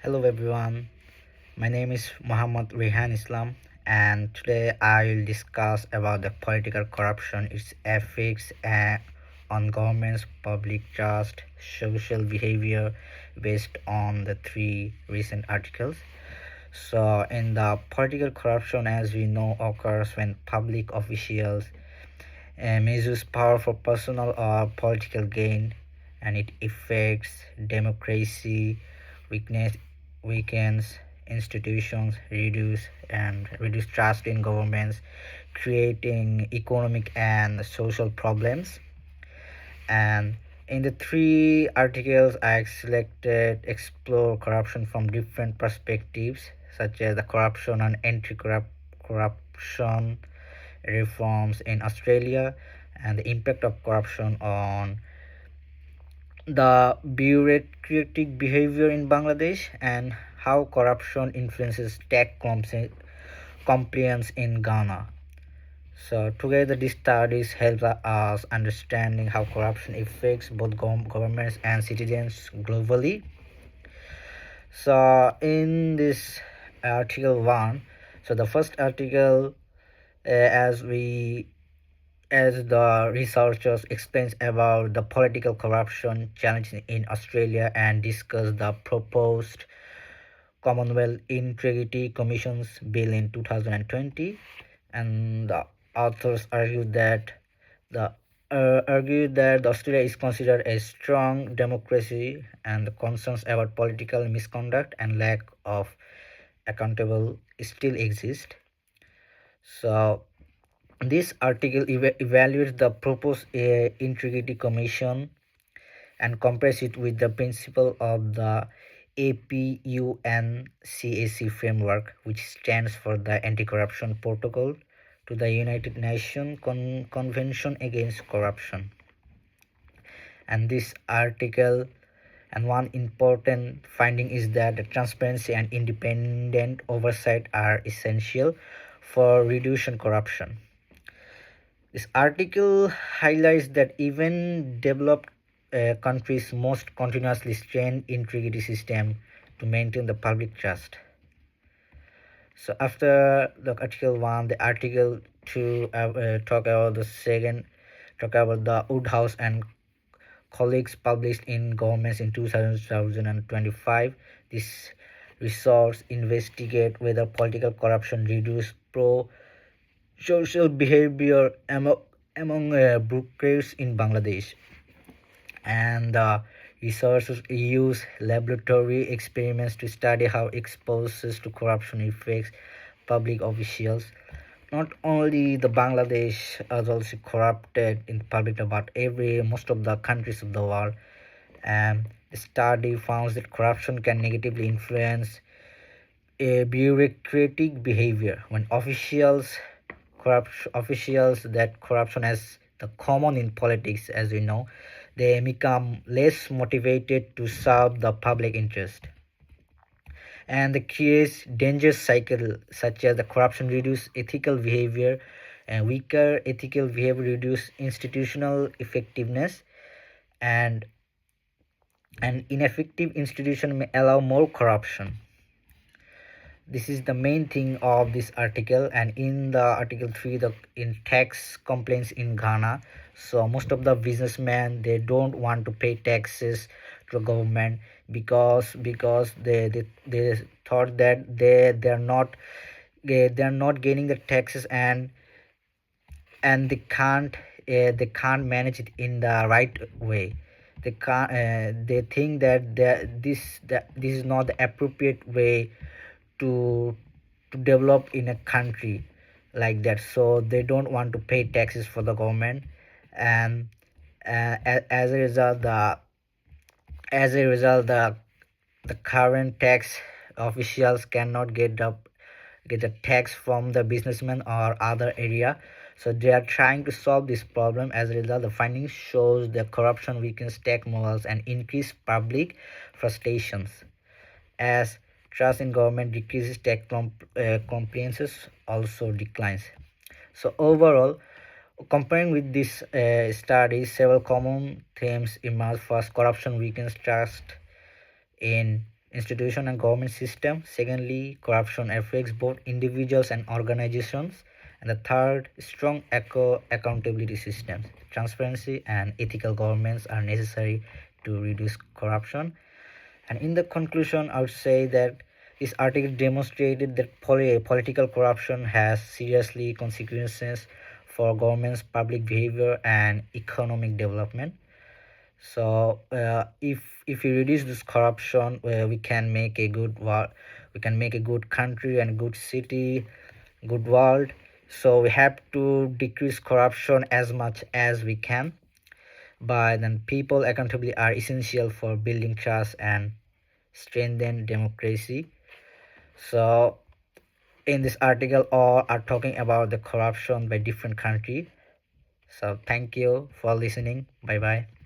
Hello everyone, my name is Muhammad Rehan Islam and today I will discuss about the political corruption, its effects on governments, public trust, social behavior based on the three recent articles. So in the political corruption, as we know, occurs when public officials misuse power for personal or political gain, and it affects democracy, weakness, weakens institutions, reduce trust in governments, creating economic and social problems. And in the three articles I selected explore corruption from different perspectives, such as the corruption and anti-corruption reforms in Australia, and the impact of corruption on the bureaucratic behavior in Bangladesh, and how corruption influences tax compliance in Ghana. So together these studies help us understanding how corruption affects both governments and citizens globally. So in this article 1, so the first article, as we as the researchers explains about the political corruption challenge in Australia and discuss the proposed Commonwealth Integrity Commission's bill in 2020. And the authors argue that Australia is considered a strong democracy, and the concerns about political misconduct and lack of accountable still exist. So this article evaluates the proposed Integrity Commission and compares it with the principle of the APUNCAC framework, which stands for the Anti-Corruption Protocol to the United Nations Convention Against Corruption. And this article, and one important finding is that the transparency and independent oversight are essential for reducing corruption. This article highlights that even developed countries must continuously strengthen integrity system to maintain the public trust. So after the article 1, the article 2 talk about the Woodhouse and colleagues published in Governments in 2025. This resource investigate whether political corruption reduce pro social behavior among bureaucrats in Bangladesh, and the researchers use laboratory experiments to study how exposures to corruption affects public officials. Not only the Bangladesh is also corrupted in public, but every most of the countries of the world. And the study found that corruption can negatively influence a bureaucratic behavior when officials that corruption as the common in politics, as we know, they become less motivated to serve the public interest, and the creates dangerous cycle such as the corruption reduce ethical behavior, and weaker ethical behavior reduce institutional effectiveness, and an ineffective institution may allow more corruption. This is the main thing of this article. And in the article 3, the in tax complaints in Ghana, so most of the businessmen, they don't want to pay taxes to the government because they thought that they're not gaining the taxes, and they can't manage it in the right way. They think that this is not the appropriate way to develop in a country like that, so they don't want to pay taxes for the government. And as a result, the current tax officials cannot get the tax from the businessmen or other area, so they are trying to solve this problem. As a result, the findings shows that corruption weakens tax morals and increase public frustrations. As trust in government decreases, tax compliances also declines. So overall, comparing with this study, several common themes emerge. First, corruption weakens trust in institution and government system. Secondly, corruption affects both individuals and organizations. And the third, strong accountability systems. Transparency and ethical governments are necessary to reduce corruption. And in the conclusion, I would say that this article demonstrated that political corruption has seriously consequences for government's public behavior and economic development. So if we reduce this corruption, we can make a good world, we can make a good country and good city, good world. So we have to decrease corruption as much as we can. But then people accountability are essential for building trust and strengthen democracy. So in this article, all are talking about the corruption by different country. So thank you for listening. Bye bye.